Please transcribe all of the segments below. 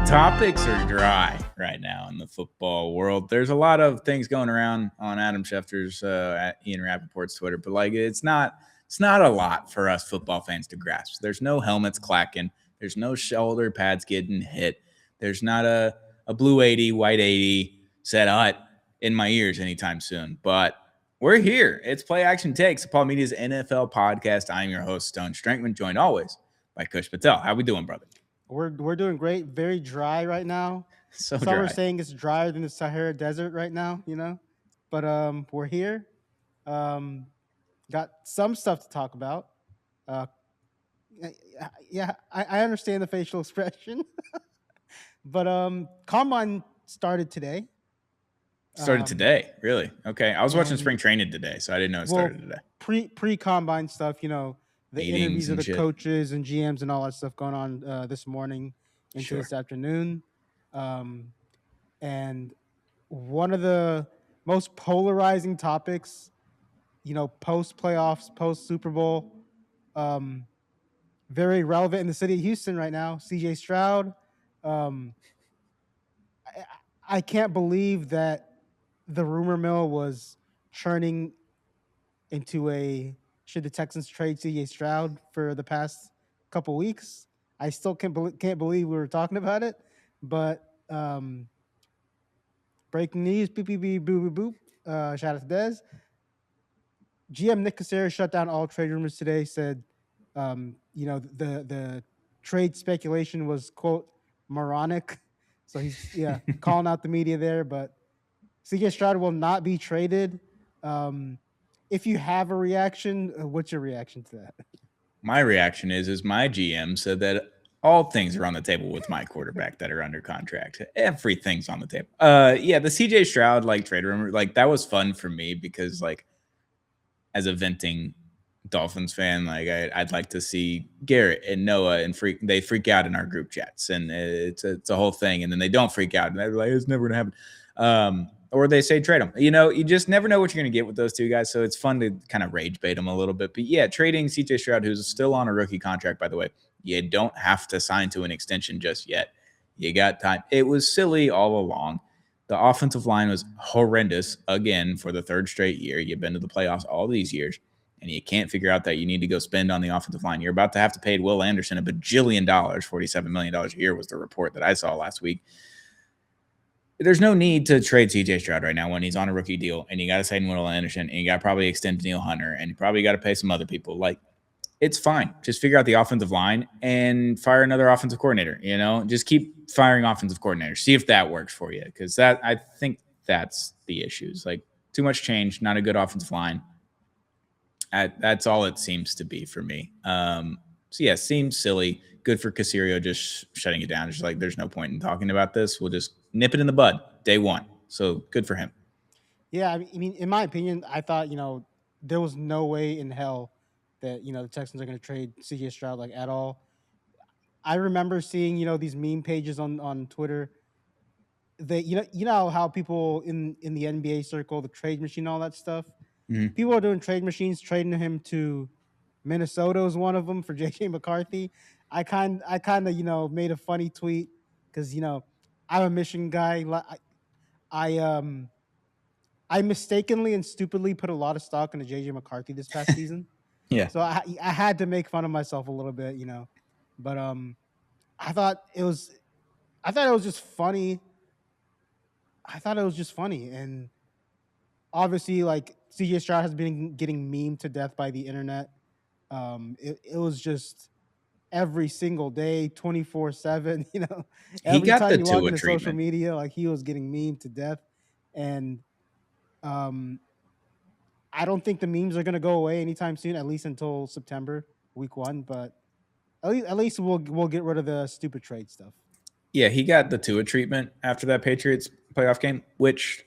Topics are dry right now in the football world. There's a lot of things going around on Adam Schefter's at Ian Rappaport's Twitter, but like it's not a lot for us football fans to grasp. There's no helmets clacking. There's no shoulder pads getting hit. There's not a blue 80, white 80 set out in my ears anytime soon. But we're here. It's Play Action Takes, Paul Media's NFL podcast. I'm your host, Stone Strankman, joined always by Kush Patel. How we doing, brother? We're doing great. Very dry right now. So Some are dry. saying it's drier than the Sahara Desert right now, But we're here. Got some stuff to talk about. I understand the facial expression. But Combine started today. Started today, really? Okay. I was watching spring training today, so I didn't know it started today. Pre-Combine stuff, the Meetings interviews of the and shit. Coaches and GMs and all that stuff going on this morning into this afternoon. And one of the most polarizing topics, post-playoffs, post-Super Bowl, very relevant in the city of Houston right now, C.J. Stroud. I can't believe that the rumor mill was churning into should the Texans trade C.J. Stroud for the past couple weeks. I still can't believe we were talking about it. But breaking news, beep, beep, beep, boop, boop, boop. Shout out to Dez. GM Nick Casario shut down all trade rumors today, said, the trade speculation was, quote, moronic. So he's, calling out the media there. But C.J. Stroud will not be traded. If you have a reaction, what's your reaction to that? My reaction is my GM said that all things are on the table with my quarterback that are under contract. Everything's on the table. The CJ Stroud trade rumor, that was fun for me because as a venting Dolphins fan, I'd like to see Garrett and Noah and they freak out in our group chats, and it's a whole thing, and then they don't freak out and they're like, it's never gonna happen. Or they say trade them. You just never know what you're going to get with those two guys. So it's fun to kind of rage bait them a little bit. But yeah, trading C.J. Stroud, who's still on a rookie contract, by the way, you don't have to sign to an extension just yet. You got time. It was silly all along. The offensive line was horrendous again for the third straight year. You've been to the playoffs all these years, and you can't figure out that you need to go spend on the offensive line. You're about to have to pay Will Anderson $1 bajillion, $47 million a year was the report that I saw last week. There's no need to trade C.J. Stroud right now when he's on a rookie deal, and you got to sign Will Anderson, and you got to probably extend Danielle Hunter, and you probably got to pay some other people. It's fine. Just figure out the offensive line and fire another offensive coordinator. Just keep firing offensive coordinators. See if that works for you, because I think that's the issues. Too much change, not a good offensive line. That's all it seems to be for me. Seems silly. Good for Casario just shutting it down. Just there's no point in talking about this. We'll just nip it in the bud day one. So good for him. Yeah, I mean, in my opinion, I thought, there was no way in hell that, the Texans are going to trade C.J. Stroud at all. I remember seeing, these meme pages on Twitter. That you know how people in the NBA circle, the trade machine, all that stuff. Mm-hmm. People are doing trade machines, trading him to Minnesota was one of them for J.J. McCarthy. I kind of made a funny tweet because I'm a Michigan guy. I mistakenly and stupidly put a lot of stock into J.J. McCarthy this past season. Yeah. So I had to make fun of myself a little bit, But I thought it was just funny. And obviously, C.J. Stroud has been getting memed to death by the internet. It was just every single day, 24/7. Every He got time the you log Tua into treatment. social media, he was getting memed to death. And I don't think the memes are gonna go away anytime soon, at least until September, week 1. But at least we'll get rid of the stupid trade stuff. Yeah, he got the Tua treatment after that Patriots playoff game, which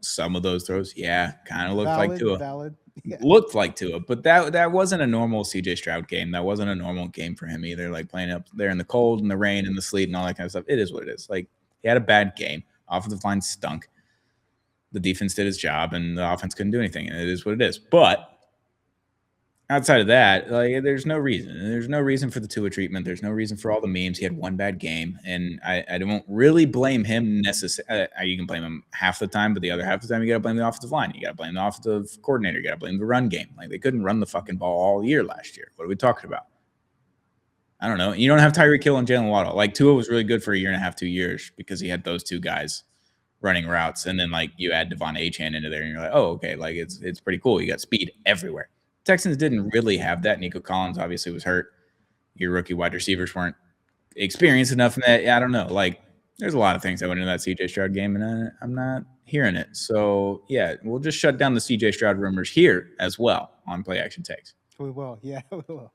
some of those throws, kind of looked like Tua. Valid. Yeah. Looked like Tua, but that wasn't a normal CJ Stroud game. That wasn't a normal game for him either. Playing up there in the cold and the rain and the sleet and all that kind of stuff. It is what it is. He had a bad game. Offensive line stunk. The defense did its job, and the offense couldn't do anything. And it is what it is. But outside of that, like, there's no reason. There's no reason for the Tua treatment. There's no reason for all the memes. He had one bad game, and I don't really blame him necessarily. You can blame him half the time, but the other half of the time, you got to blame the offensive line. You got to blame the offensive coordinator. You got to blame the run game. Like, they couldn't run the fucking ball all year last year. What are we talking about? I don't know. You don't have Tyreek Hill and Jalen Waddle. Like, Tua was really good for a year and a half, 2 years, because he had those two guys running routes, and then like you add Devon Achane into there, and you're like, oh, okay, like it's pretty cool. You got speed everywhere. Texans didn't really have that. Nico Collins obviously was hurt. Your rookie wide receivers weren't experienced enough in that. I don't know. Like, there's a lot of things that went into that C.J. Stroud game, and I'm not hearing it. So yeah, we'll just shut down the C.J. Stroud rumors here as well on Play Action Takes. We will. Yeah, we will.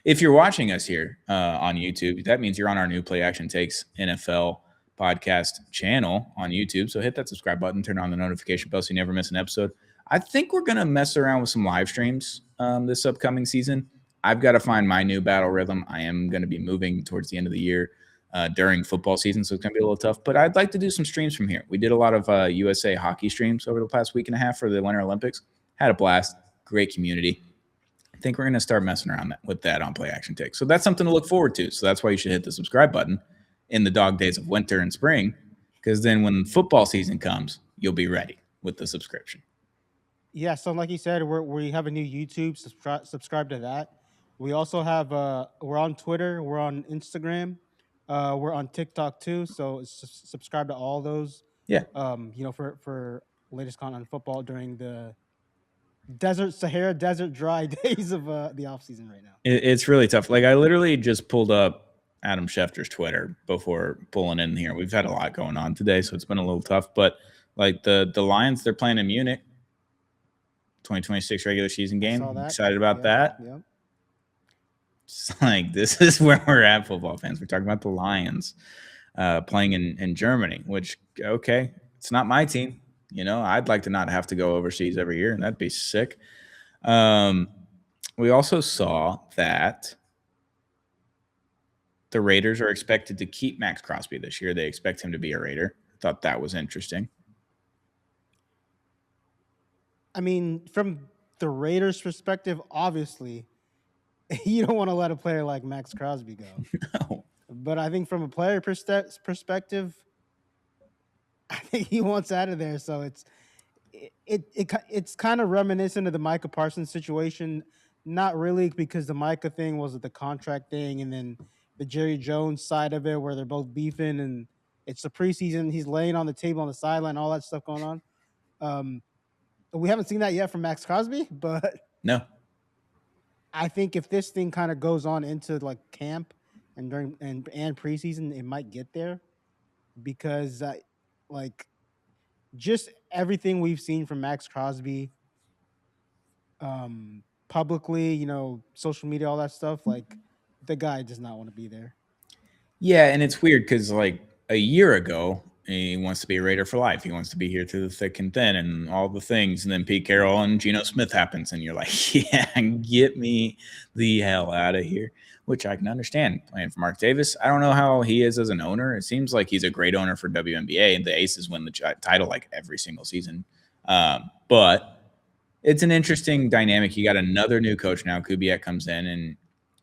If you're watching us here on YouTube, that means you're on our new Play Action Takes NFL podcast channel on YouTube. So hit that subscribe button, turn on the notification bell so you never miss an episode. I think we're going to mess around with some live streams this upcoming season. I've got to find my new battle rhythm. I am going to be moving towards the end of the year during football season, so it's going to be a little tough. But I'd like to do some streams from here. We did a lot of USA hockey streams over the past week and a half for the Winter Olympics. Had a blast. Great community. I think we're going to start messing around with that on Play Action Takes. So that's something to look forward to. So that's why you should hit the subscribe button in the dog days of winter and spring, because then when football season comes, you'll be ready with the subscription. Yeah, so like you said, we have a new YouTube. Subscribe to that. We also have we're on Twitter, we're on Instagram, we're on TikTok too. So subscribe to all those. Yeah. For latest content on football during the Sahara Desert dry days of the off season right now. It's really tough. Like, I literally just pulled up Adam Schefter's Twitter before pulling in here. We've had a lot going on today, so it's been a little tough. But like the Lions, they're playing in Munich, 2026 regular season game. Excited about that. Yeah. It's like, this is where we're at, football fans. We're talking about the Lions playing in Germany, which, okay, it's not my team. You know, I'd like to not have to go overseas every year, and that'd be sick. We also saw that the Raiders are expected to keep Maxx Crosby this year. They expect him to be a Raider. Thought that was interesting. I mean, from the Raiders' perspective, obviously, you don't want to let a player like Maxx Crosby go. No. But I think from a player perspective, I think he wants out of there. So it's kind of reminiscent of the Micah Parsons situation. Not really, because the Micah thing was the contract thing, and then the Jerry Jones side of it where they're both beefing, and it's the preseason. He's laying on the table on the sideline, all that stuff going on. We haven't seen that yet from Maxx Crosby, but no. I think if this thing kind of goes on into like camp and during and preseason, it might get there, because like just everything we've seen from Maxx Crosby, publicly, you know, social media, all that stuff, like the guy does not want to be there. Yeah, and it's weird because like a year ago, he wants to be a Raider for life. He wants to be here through the thick and thin and all the things. And then Pete Carroll and Geno Smith happens, and you're like, yeah, get me the hell out of here, which I can understand. Playing for Mark Davis, I don't know how he is as an owner. It seems like he's a great owner for WNBA, and the Aces win the title like every single season. But it's an interesting dynamic. You got another new coach now. Kubiak comes in, and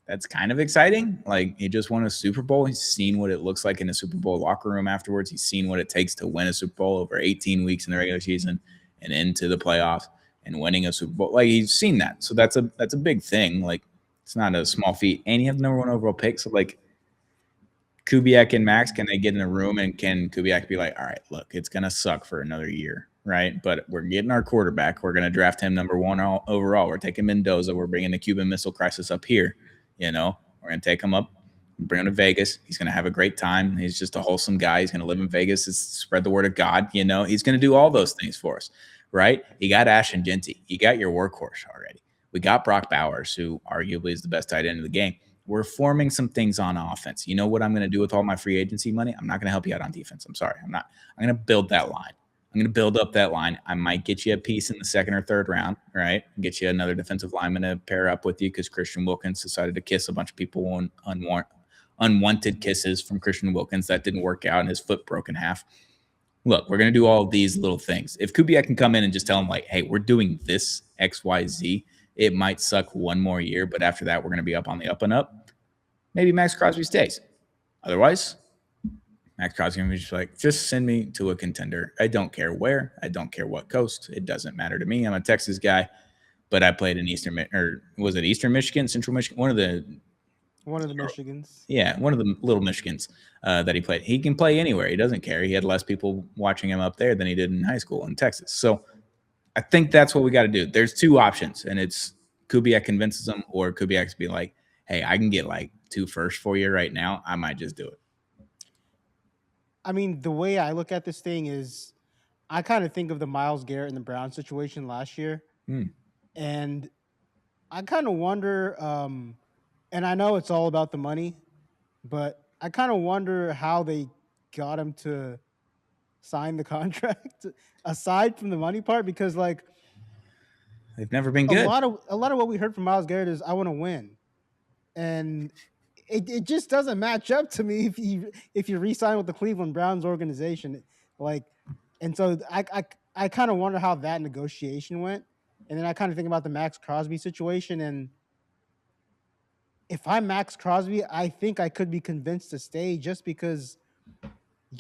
that's kind of exciting. Like, he just won a Super Bowl. He's seen what it looks like in a Super Bowl locker room afterwards. He's seen what it takes to win a Super Bowl over 18 weeks in the regular season and into the playoffs and winning a Super Bowl. Like, he's seen that. So that's a big thing. Like, it's not a small feat. And you have the number 1 overall pick. So, like, Kubiak and Max, can they get in a room, and can Kubiak be like, all right, look, it's going to suck for another year, right? But we're getting our quarterback. We're going to draft him number 1 overall. We're taking Mendoza. We're bringing the Cuban Missile Crisis up here. You know, we're going to take him up, bring him to Vegas. He's going to have a great time. He's just a wholesome guy. He's going to live in Vegas, spread the word of God. You know, he's going to do all those things for us, right? You got Ashton Genty. You got your workhorse already. We got Brock Bowers, who arguably is the best tight end of the game. We're forming some things on offense. You know what I'm going to do with all my free agency money? I'm not going to help you out on defense. I'm sorry. I'm not. I'm going to build that line. I'm going to build up that line. I might get you a piece in the 2nd or 3rd round, right? Get you another defensive lineman to pair up with you, because Christian Wilkins decided to kiss a bunch of people on unwanted kisses from Christian Wilkins. That didn't work out, and his foot broke in half. Look, we're going to do all of these little things. If Kubiak can come in and just tell him, like, hey, we're doing this X, Y, Z, It might suck one more year, but after that, we're going to be up on the up and up. Maybe Maxx Crosby stays. Otherwise, Maxx Crosby can be just send me to a contender. I don't care where. I don't care what coast. It doesn't matter to me. I'm a Texas guy, but I played in was it Eastern Michigan, Central Michigan? One of the Michigans. Yeah, one of the little Michigans that he played. He can play anywhere. He doesn't care. He had less people watching him up there than he did in high school in Texas. So I think that's what we got to do. There's two options, and it's Kubiak convinces them, or Kubiak's be like, hey, I can get 2 firsts for you right now. I might just do it. I mean, the way I look at this thing is I kind of think of the Myles Garrett and the Brown situation last year. And I kind of wonder, and I know it's all about the money, but I kind of wonder how they got him to sign the contract aside from the money part, because they've never been good. A lot of what we heard from Myles Garrett is I want to win. And it just doesn't match up to me if you re-sign with the Cleveland Browns organization. And so I kind of wonder how that negotiation went. And then I kind of think about the Maxx Crosby situation. And if I'm Maxx Crosby, I think I could be convinced to stay just because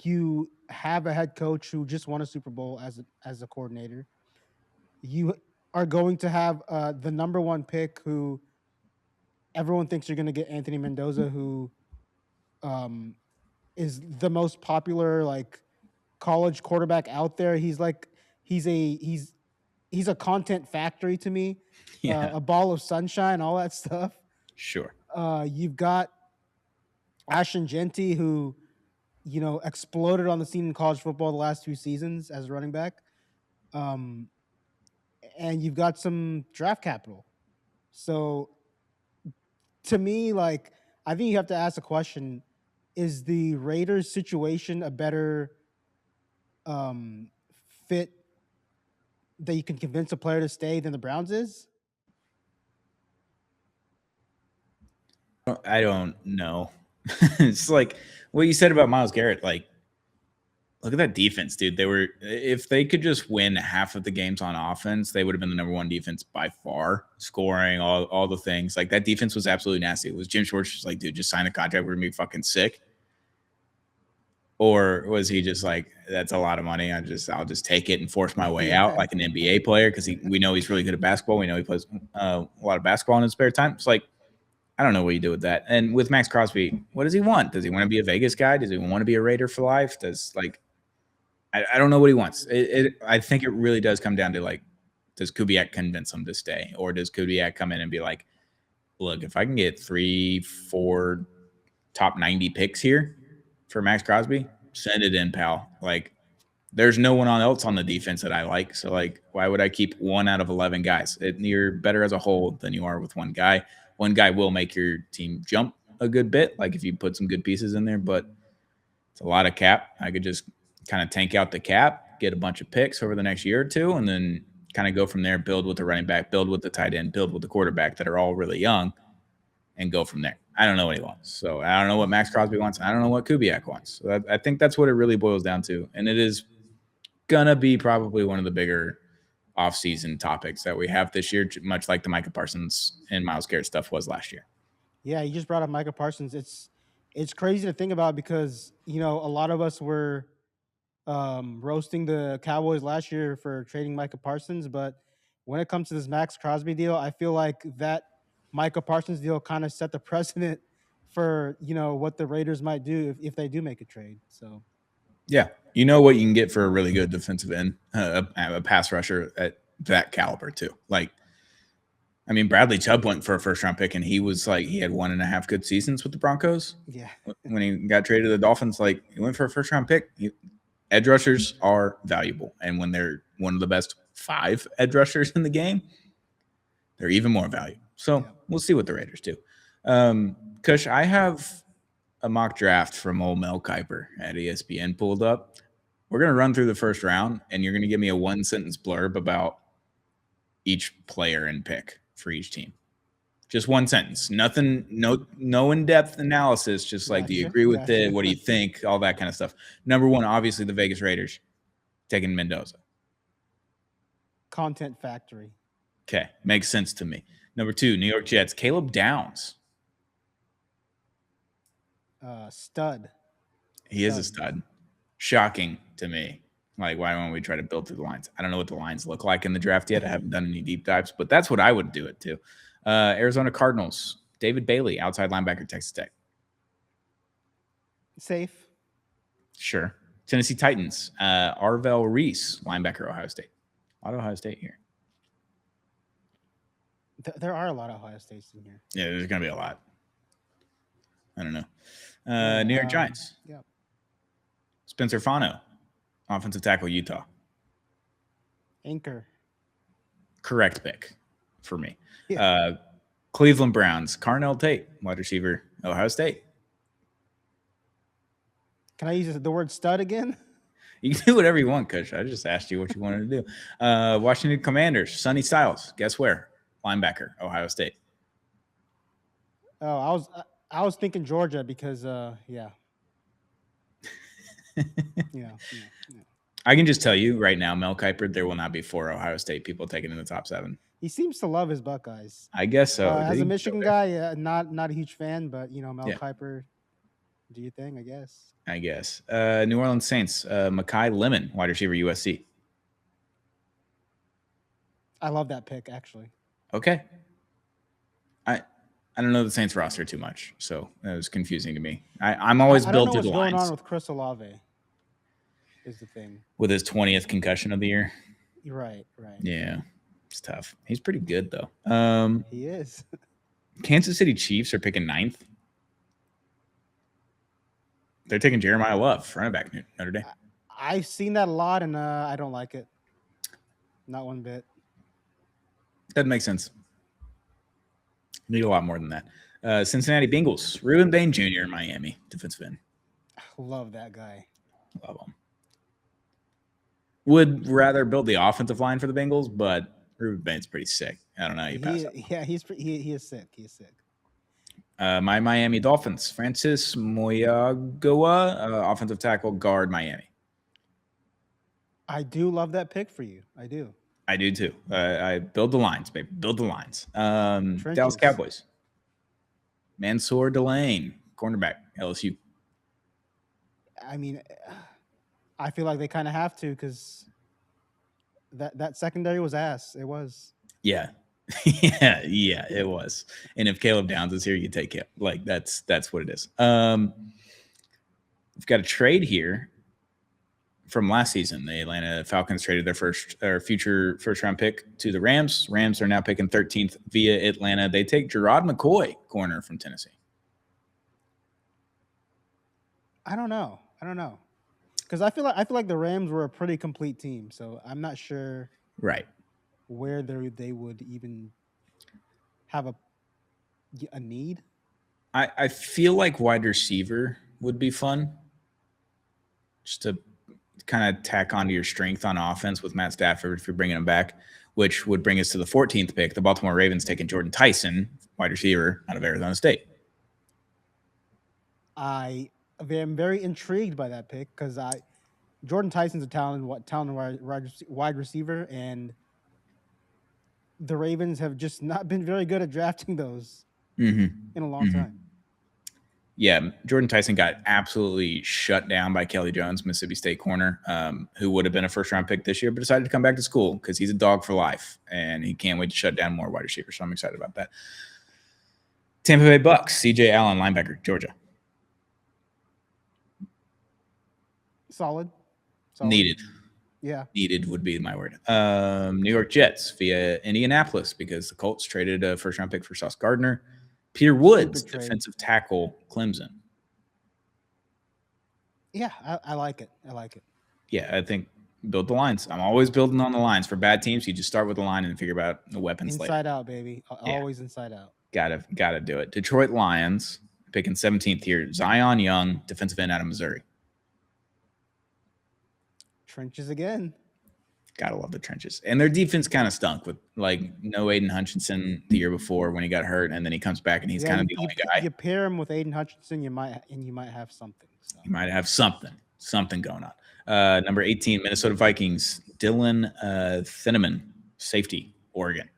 you have a head coach who just won a Super Bowl as a coordinator. You are going to have the number one pick who everyone thinks you're going to get, Anthony Mendoza, who is the most popular college quarterback out there. He's a content factory to me. Yeah. A ball of sunshine, all that stuff. Sure. You've got Ashton Genty, who exploded on the scene in college football the last 2 seasons as a running back. And you've got some draft capital. So to me, I think you have to ask the question, is the Raiders situation a better fit that you can convince a player to stay than the Browns is? I don't know. It's like what you said about Myles Garrett. Look at that defense, dude. If they could just win half of the games on offense, they would have been the number one defense by far, scoring all the things. That defense was absolutely nasty. It was Jim Schwartz just dude, just sign a contract. We're gonna be fucking sick. Or was he just that's a lot of money. I'll just take it and force my way out like an NBA player because we know he's really good at basketball. We know he plays a lot of basketball in his spare time. It's I don't know what you do with that. And with Maxx Crosby, what does he want? Does he want to be a Vegas guy? Does he want to be a Raider for life? I don't know what he wants. I think it really does come down to does Kubiak convince him to stay, or does Kubiak come in and be like, look, if I can get 3-4 top 90 picks here for Maxx Crosby, send it in, pal. There's no one else on the defense that I like. So why would I keep 1 out of 11 guys? You're better as a whole than you are with one guy. One guy will make your team jump a good bit, if you put some good pieces in there, but it's a lot of cap. I could just kind of tank out the cap, get a bunch of picks over the next year or two, and then kind of go from there, build with the running back, build with the tight end, build with the quarterback that are all really young, and go from there. I don't know what he wants. So I don't know what Maxx Crosby wants. I don't know what Kubiak wants. So I think that's what it really boils down to. And it is going to be probably one of the bigger offseason topics that we have this year, much like the Micah Parsons and Myles Garrett stuff was last year. Yeah, you just brought up Micah Parsons. It's crazy to think about because, a lot of us were roasting the Cowboys last year for trading Micah Parsons. But when it comes to this Maxx Crosby deal, I feel like that Micah Parsons deal kind of set the precedent for, what the Raiders might do if they do make a trade. So, yeah, you know what you can get for a really good defensive end, a pass rusher at that caliber too. Bradley Chubb went for a first-round pick, and he was he had 1.5 good seasons with the Broncos. Yeah. When he got traded to the Dolphins, he went for a first-round pick. Edge rushers are valuable, and when they're one of the best 5 edge rushers in the game, they're even more valuable. So we'll see what the Raiders do. Kush, I have a mock draft from old Mel Kiper at ESPN pulled up. We're going to run through the first round, and you're going to give me a 1-sentence blurb about each player and pick for each team. Just 1 sentence. Nothing, no in-depth analysis. Just do you agree with it? What do you think? All that kind of stuff. Number 1, obviously the Vegas Raiders taking Mendoza. Content factory. Okay, makes sense to me. Number 2, New York Jets, Caleb Downs. Stud. He is a stud. Shocking to me. Like, why don't we try to build through the lines? I don't know what the lines look like in the draft yet. I haven't done any deep dives, but that's what I would do it to. Arizona Cardinals, David Bailey, outside linebacker, Texas Tech. Safe. Sure. Tennessee Titans, Arvell Reese, linebacker, Ohio State. A lot of Ohio State here. There are a lot of Ohio States in here. Yeah, there's going to be a lot. I don't know. New York Giants. Yeah. Spencer Fano, offensive tackle, Utah. Anchor. Correct pick for me. Yeah. Cleveland Browns, Carnell Tate, wide receiver, Ohio State. Can I use the word stud again? You can do whatever you want, Kush. I just asked you what you wanted to do. Washington Commanders, Sonny Styles. Guess where? Linebacker, Ohio State. Oh, I was thinking Georgia because yeah. Yeah. I can just tell you right now, Mel Kiper, there will not be 4 Ohio State people taken in the top 7. He seems to love his Buckeyes. I guess so. As a Michigan guy, not a huge fan, but Mel Kiper, do your thing, I guess. New Orleans Saints, Mekhi Lemon, wide receiver, USC. I love that pick, actually. Okay. I don't know the Saints roster too much, so that was confusing to me. I'm always built to the lines. I don't know what's going on with Chris Olave is the thing. With his 20th concussion of the year. Right. Yeah, it's tough. He's pretty good, though. He is. Kansas City Chiefs are picking 9th. They're taking Jeremiah Love, running back, Notre Dame. I've seen that a lot, and I don't like it. Not one bit. Doesn't make sense. Need a lot more than that. Cincinnati Bengals, Reuben Bain Jr., Miami, defensive end. Love that guy. Love him. Would rather build the offensive line for the Bengals, but Reuben Bain's pretty sick. I don't know how you pass up. Yeah, he is sick. He's sick. My Miami Dolphins, Francis Moyagawa, offensive tackle, guard, Miami. I do love that pick for you. I do. I do too. I build the lines, baby. Build the lines. Dallas Cowboys. Mansour Delane, cornerback, LSU. I mean, I feel like they kind of have to because that secondary was ass. It was. Yeah. yeah, it was. And if Caleb Downs is here, you take it. Like that's what it is. We've got a trade here from last season. The Atlanta Falcons traded their future first-round pick to the Rams. Rams are now picking 13th via Atlanta. They take Gerard McCoy, corner from Tennessee. I don't know. Because I feel like the Rams were a pretty complete team, so I'm not sure. Right. Where they would even have a need. I feel like wide receiver would be fun. Just to kind of tack onto your strength on offense with Matt Stafford if you're bringing him back, which would bring us to the 14th pick. The Baltimore Ravens taking Jordan Tyson, wide receiver out of Arizona State. I am very intrigued by that pick because Jordan Tyson's a talented wide receiver, and the Ravens have just not been very good at drafting those in a long time. Yeah, Jordan Tyson got absolutely shut down by Kelly Jones, Mississippi State corner, who would have been a first-round pick this year, but decided to come back to school because he's a dog for life, and he can't wait to shut down more wide receivers, so I'm excited about that. Tampa Bay Bucks, C.J. Allen, linebacker, Georgia. Solid. Needed. Yeah. Needed would be my word. New York Jets via Indianapolis because the Colts traded a first-round pick for Sauce Gardner. Peter Woods, defensive tackle, Clemson. Yeah, I like it. Yeah, I think build the lines. I'm always building on the lines. For bad teams, you just start with the line and figure out the weapons later. Inside out, baby. Always inside out. Gotta do it. Detroit Lions, picking 17th here. Zion Young, defensive end out of Missouri. Trenches again. Gotta love the trenches. And their defense kind of stunk with no Aiden Hutchinson the year before when he got hurt, and then he comes back and he's kind of the only guy. You pair him with Aiden Hutchinson, you might have something. So. You might have something going on. Number 18, Minnesota Vikings, Dylan Thieneman, safety, Oregon.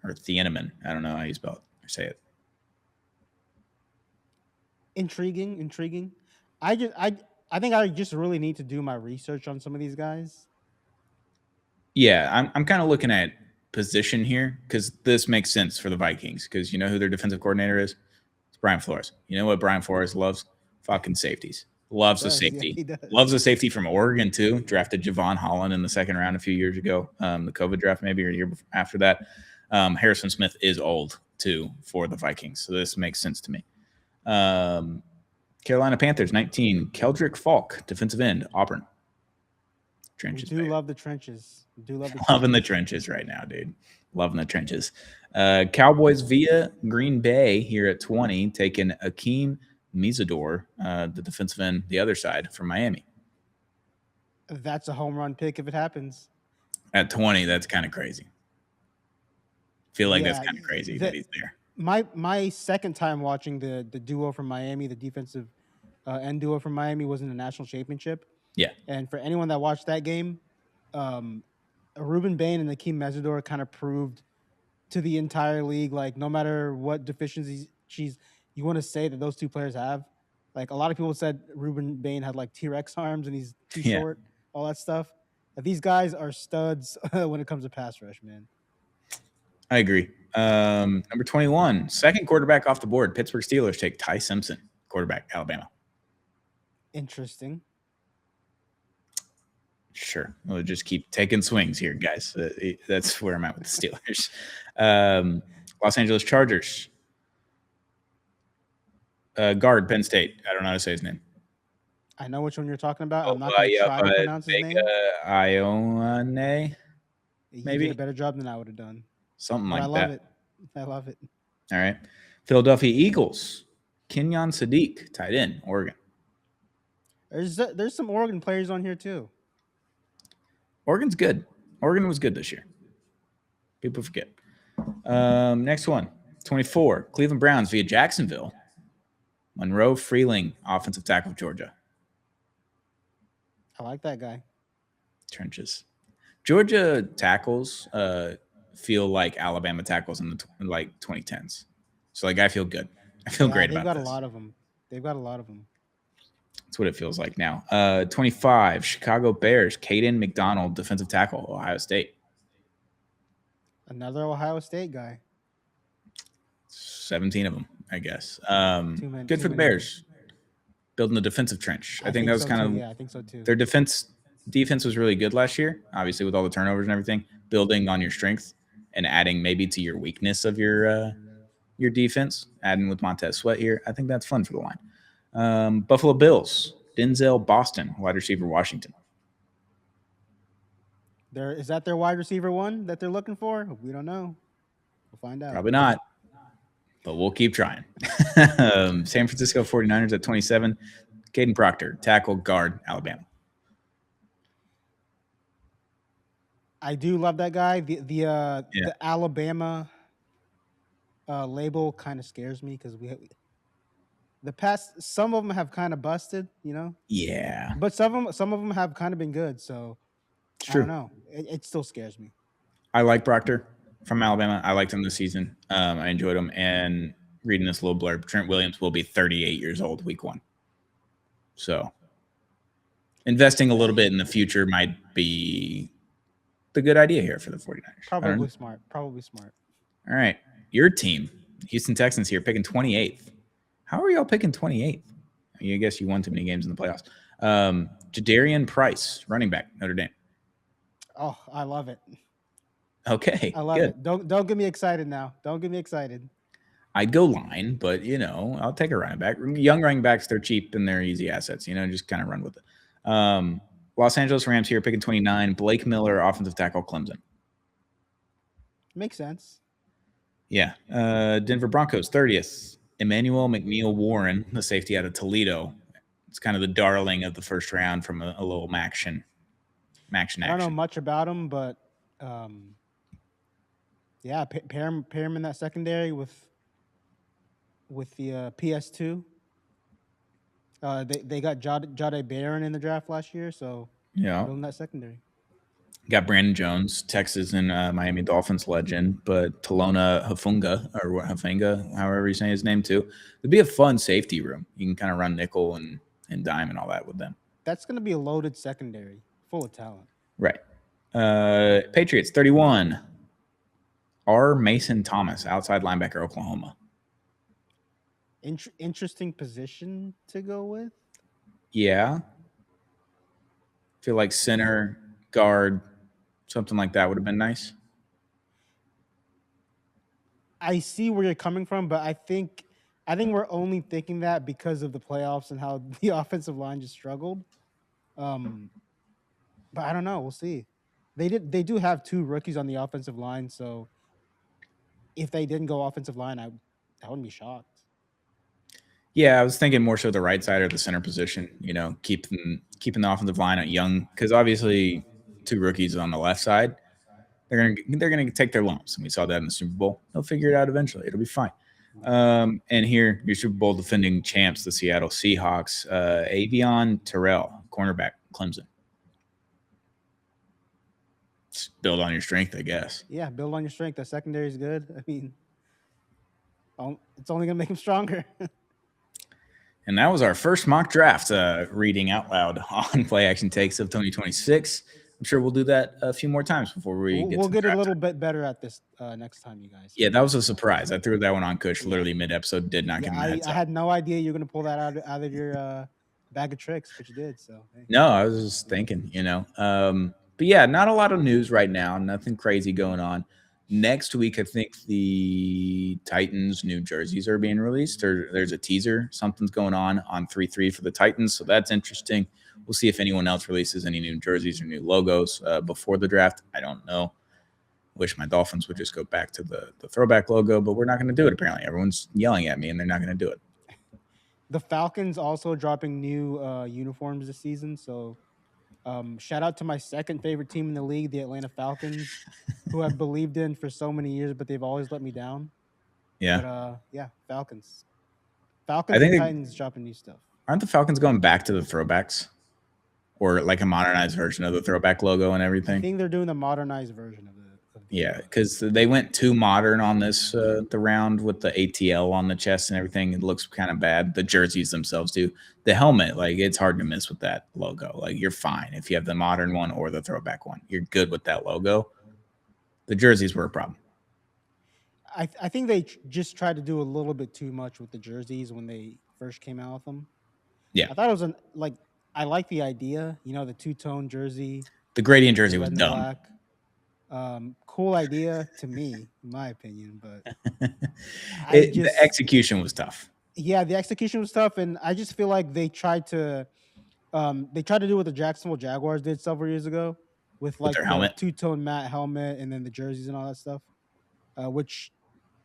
or Thieneman. I don't know how you spell it or say it. Intriguing. I think I just really need to do my research on some of these guys. Yeah, I'm kind of looking at position here because this makes sense for the Vikings because you know who their defensive coordinator is? It's Brian Flores. You know what Brian Flores loves? Fucking safeties. He Loves a does, yeah, safety. he does. Loves a safety from Oregon too. Drafted Javon Holland in the second round a few years ago. The COVID draft maybe or a year after that. Harrison Smith is old too for the Vikings, so this makes sense to me. Carolina Panthers 19. Keldrick Falk, defensive end, Auburn. Trenches. We do love the trenches. We do love the Loving the trenches. trenches right now, dude. Loving the trenches. Cowboys via Green Bay here at 20, taking Akeem Mizador, the defensive end, the other side from Miami. That's a home run pick if it happens. At 20, that's kind of crazy. Feel like that's Yeah, kind of crazy that he's there. My second time watching the duo from Miami, the defensive end duo from Miami, was in the national championship. Yeah. And for anyone that watched that game, Ruben Bain and Akeem Mesidor kind of proved to the entire league, like no matter what deficiencies you want to say that those two players have, like a lot of people said Ruben Bain had like T-Rex arms and he's too Yeah. short, all that stuff. But these guys are studs when it comes to pass rush, man. I agree. Number 21, second quarterback off the board. Pittsburgh Steelers take Ty Simpson, quarterback, Alabama. Interesting. Sure. We'll just keep taking swings here, guys. That's where I'm at with the Steelers. Los Angeles Chargers. Guard, Penn State. I don't know how to say his name. I know which one you're talking about. I'm not going to try to pronounce his name. Ione. Maybe You did a better job than I would have done. Something But like that. I love it. All right. Philadelphia Eagles. Kenyon Sadiq, tight end, Oregon. There's some Oregon players on here too. Oregon's good. Oregon was good this year. People forget. Next one, 24. Cleveland Browns via Jacksonville. Monroe Freeling, offensive tackle of Georgia. I like that guy. Trenches. Georgia tackles feel like Alabama tackles in the 2010s. So like I feel good. I feel great about this. They've got a lot of them. That's what it feels like now. 25, Chicago Bears, Caden McDonald, defensive tackle, Ohio State. Another Ohio State guy. 17 of them, I guess. Good for the Bears. Bears. Building the defensive trench. I think that was so kind too. of Yeah, I think so too. Their defense was really good last year, obviously with all the turnovers and everything. Building on your strength and adding maybe to your weakness of your defense, adding with Montez Sweat here. I think that's fun for the line. Buffalo Bills, Denzel Boston, wide receiver, Washington. Is that their wide receiver one that they're looking for? We don't know. We'll find out. Probably not, but we'll keep trying. San Francisco 49ers at 27, Caden Proctor, tackle, guard, Alabama. I do love that guy. The Alabama label kind of scares me because some of them have kind of busted, you know. Yeah, but some of them have kind of been good. So it's true. I don't know. It still scares me. I like Proctor from Alabama. I liked him this season. I enjoyed him. And reading this little blurb, Trent Williams will be 38 years old week 1. So investing a little bit in the future might be the good idea here for the 49ers. Probably smart. All right. Your team, Houston Texans here, picking 28th. How are y'all picking 28th? I guess you won too many games in the playoffs. Jadarian Price, running back, Notre Dame. Oh, I love it. Okay. I love it. Don't get me excited now. Don't get me excited. I'd go line, but, I'll take a running back. Young running backs, they're cheap and they're easy assets. Just kind of run with it. Los Angeles Rams here picking 29. Blake Miller, offensive tackle, Clemson. Makes sense. Yeah. Denver Broncos, 30th. Emmanuel McNeil Warren, the safety out of Toledo. It's kind of the darling of the first round from a little Maction action. I don't know much about him, but yeah, pair him in that secondary with the PS2. They got Jade Barron in the draft last year, so yeah, building that secondary. Got Brandon Jones, Texas and Miami Dolphins legend, but Talona Hufanga, however you say his name too. It'd be a fun safety room. You can kind of run nickel and dime and all that with them. That's going to be a loaded secondary, full of talent. Right. Patriots 31. R. Mason Thomas, outside linebacker, Oklahoma. Interesting position to go with. Yeah. Feel like center, guard, something like that would have been nice. I see where you're coming from, but I think we're only thinking that because of the playoffs and how the offensive line just struggled. But I don't know. We'll see. They do have 2 rookies on the offensive line, so if they didn't go offensive line, I wouldn't be shocked. Yeah, I was thinking more so the right side or the center position. You know, keeping the offensive line at young, because obviously 2 rookies on the left side, they're gonna take their lumps, and we saw that in the Super Bowl. They'll figure it out eventually. It'll be fine. And here, your Super Bowl defending champs, the Seattle Seahawks, Avion Terrell, cornerback, Clemson. Just build on your strength, I guess. Yeah, build on your strength. The secondary is good. I mean, it's only gonna make them stronger. And that was our first mock draft reading out loud on Play Action Takes of 2026. I'm sure we'll do that a few more times before we'll get a little bit better at this next time, you guys. Yeah, that was a surprise. I threw that one on Kush literally mid-episode. Did not give him a heads I up. had no idea you were going to pull that out of your bag of tricks, but you did. So hey. No, I was just thinking, you know. But yeah, not a lot of news right now. Nothing crazy going on. Next week, I think the Titans' new jerseys are being released. There's a teaser. Something's going on 3-3 for the Titans, so that's interesting. We'll see if anyone else releases any new jerseys or new logos before the draft. I don't know. Wish my Dolphins would just go back to the throwback logo, but we're not going to do it, apparently. Everyone's yelling at me, and they're not going to do it. The Falcons also dropping new uniforms this season, so shout out to my second favorite team in the league, the Atlanta Falcons, who I've believed in for so many years, but they've always let me down. Yeah. But yeah, Falcons and Titans dropping new stuff. Aren't the Falcons going back to the throwbacks? Or like a modernized version of the throwback logo and everything? I think they're doing the modernized version of it. Yeah, because they went too modern on this the round with the ATL on the chest and everything. It looks kind of bad. The jerseys themselves do. The helmet, like, it's hard to miss with that logo. Like, you're fine if you have the modern one or the throwback one. You're good with that logo. The jerseys were a problem. I think they just tried to do a little bit too much with the jerseys when they first came out with them. Yeah, I thought it was I like the idea. You know, the 2-tone jersey. The gradient jersey was dumb. Cool idea to me, in my opinion, but the execution was tough. Yeah, the execution was tough, and I just feel like they tried to do what the Jacksonville Jaguars did several years ago with like their the 2-tone matte helmet and then the jerseys and all that stuff. Which,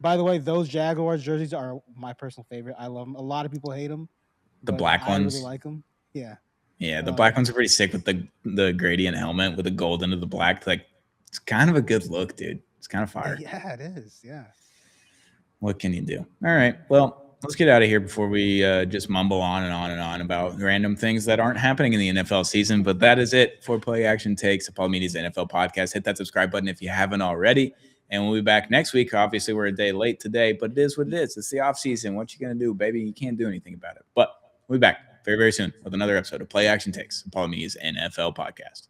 by the way, those Jaguars jerseys are my personal favorite. I love them. A lot of people hate them. The black ones, I really like them. Yeah. Yeah, the black ones are pretty sick with the gradient helmet with the gold into the black. Like, it's kind of a good look, dude. It's kind of fire. Yeah, it is. Yeah. What can you do? All right. Well, let's get out of here before we just mumble on and on and on about random things that aren't happening in the NFL season. But that is it for Play Action Takes, Apollo Media's NFL podcast. Hit that subscribe button if you haven't already. And we'll be back next week. Obviously, we're a day late today, but it is what it is. It's the offseason. What you going to do, baby? You can't do anything about it. But we'll be back very, very soon with another episode of Play Action Takes, Apollo Media's NFL podcast.